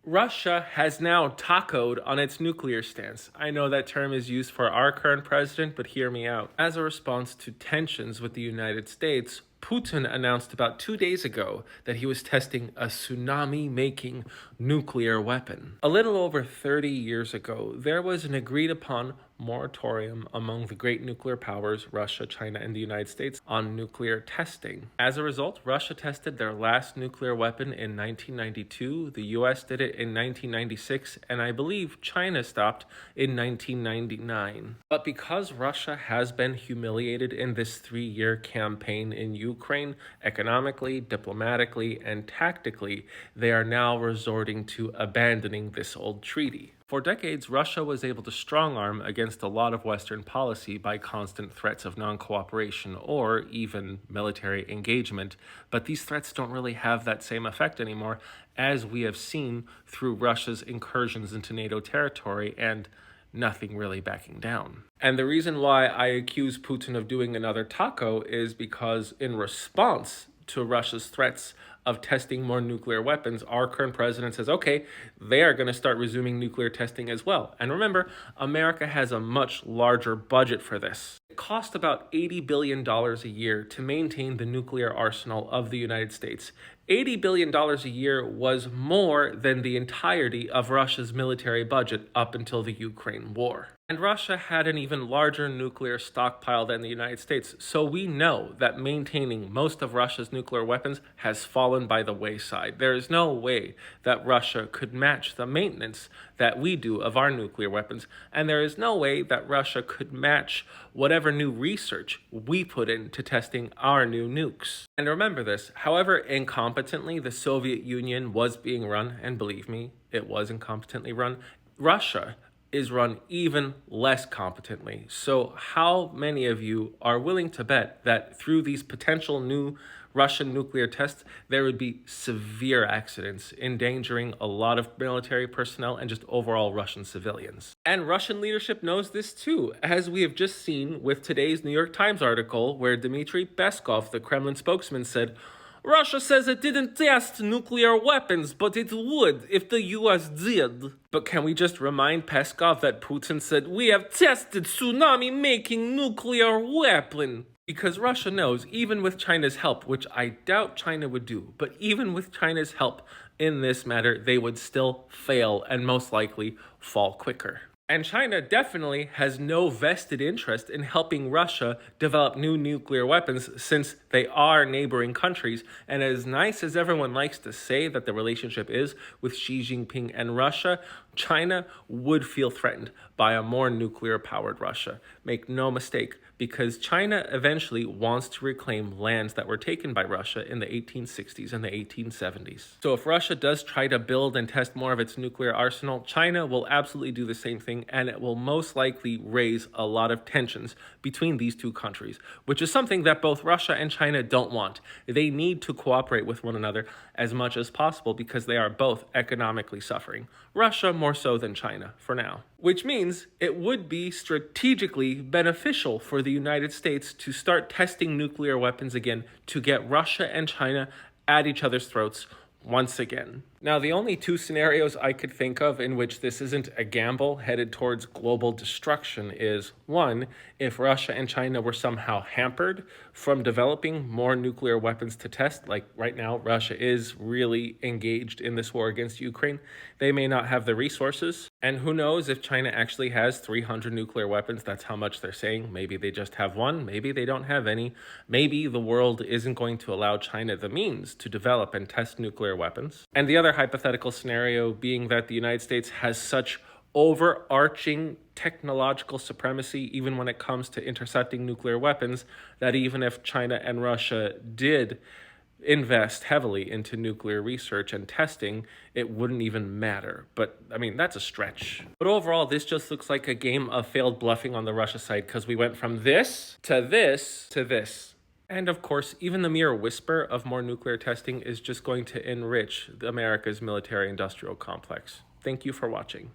Russia has now tacoed on its nuclear stance. I know that term is used for our current president, but hear me out. As a response to tensions with the United States, Putin announced about 2 days ago that he was testing a tsunami making nuclear weapon. A little over 30 years ago, there was an agreed upon moratorium among the great nuclear powers, Russia, China, and the United States, on nuclear testing. As a result, Russia tested their last nuclear weapon in 1992, the US did it in 1996, and I believe China stopped in 1999. But because Russia has been humiliated in this 3-year campaign in Ukraine, economically, diplomatically, and tactically, they are now resorting to abandoning this old treaty. For decades, Russia was able to strong arm against a lot of Western policy by constant threats of non-cooperation or even military engagement, but these threats don't really have that same effect anymore, as we have seen through Russia's incursions into NATO territory and nothing really backing down. And the reason why I accuse Putin of doing another taco is because in response to Russia's threats of testing more nuclear weapons, our current president says, okay, they are going to start resuming nuclear testing as well. And remember, America has a much larger budget for this. It costs about $80 billion a year to maintain the nuclear arsenal of the United States. $80 billion a year was more than the entirety of Russia's military budget up until the Ukraine war. And Russia had an even larger nuclear stockpile than the United States, so we know that maintaining most of Russia's nuclear weapons has fallen by the wayside. There is no way that Russia could match the maintenance that we do of our nuclear weapons, and there is no way that Russia could match whatever new research we put into testing our new nukes. And remember this, however incompetently the Soviet Union was being run, and believe me, it was incompetently run, Russia is run even less competently. So how many of you are willing to bet that through these potential new Russian nuclear tests, there would be severe accidents, endangering a lot of military personnel and just overall Russian civilians? And Russian leadership knows this too, as we have just seen with today's New York Times article, where Dmitry Peskov, the Kremlin spokesman, said, Russia says it didn't test nuclear weapons, but it would if the US did. But can we just remind Peskov that Putin said, we have tested tsunami-making nuclear weapon? Because Russia knows, even with China's help, which I doubt China would do, but even with China's help in this matter, they would still fail and most likely fall quicker. And China definitely has no vested interest in helping Russia develop new nuclear weapons, since they are neighboring countries. And as nice as everyone likes to say that the relationship is with Xi Jinping and Russia, China would feel threatened by a more nuclear-powered Russia. Make no mistake, because China eventually wants to reclaim lands that were taken by Russia in the 1860s and the 1870s. So if Russia does try to build and test more of its nuclear arsenal, China will absolutely do the same thing, and it will most likely raise a lot of tensions between these two countries, which is something that both Russia and China don't want. They need to cooperate with one another as much as possible because they are both economically suffering. Russia more so than China for now. Which means it would be strategically beneficial for the United States to start testing nuclear weapons again to get Russia and China at each other's throats once again. Now, the only two scenarios I could think of in which this isn't a gamble headed towards global destruction is, one, if Russia and China were somehow hampered from developing more nuclear weapons to test, like right now Russia is really engaged in this war against Ukraine, they may not have the resources. And who knows if China actually has 300 nuclear weapons, that's how much they're saying. Maybe they just have one, maybe they don't have any. Maybe the world isn't going to allow China the means to develop and test nuclear weapons. And the other hypothetical scenario being that the United States has such overarching technological supremacy, even when it comes to intercepting nuclear weapons, that even if China and Russia did invest heavily into nuclear research and testing, it wouldn't even matter. But I mean, that's a stretch. But overall, this just looks like a game of failed bluffing on the Russia side, because we went from this to this to this. And of course, even the mere whisper of more nuclear testing is just going to enrich America's military-industrial complex. Thank you for watching.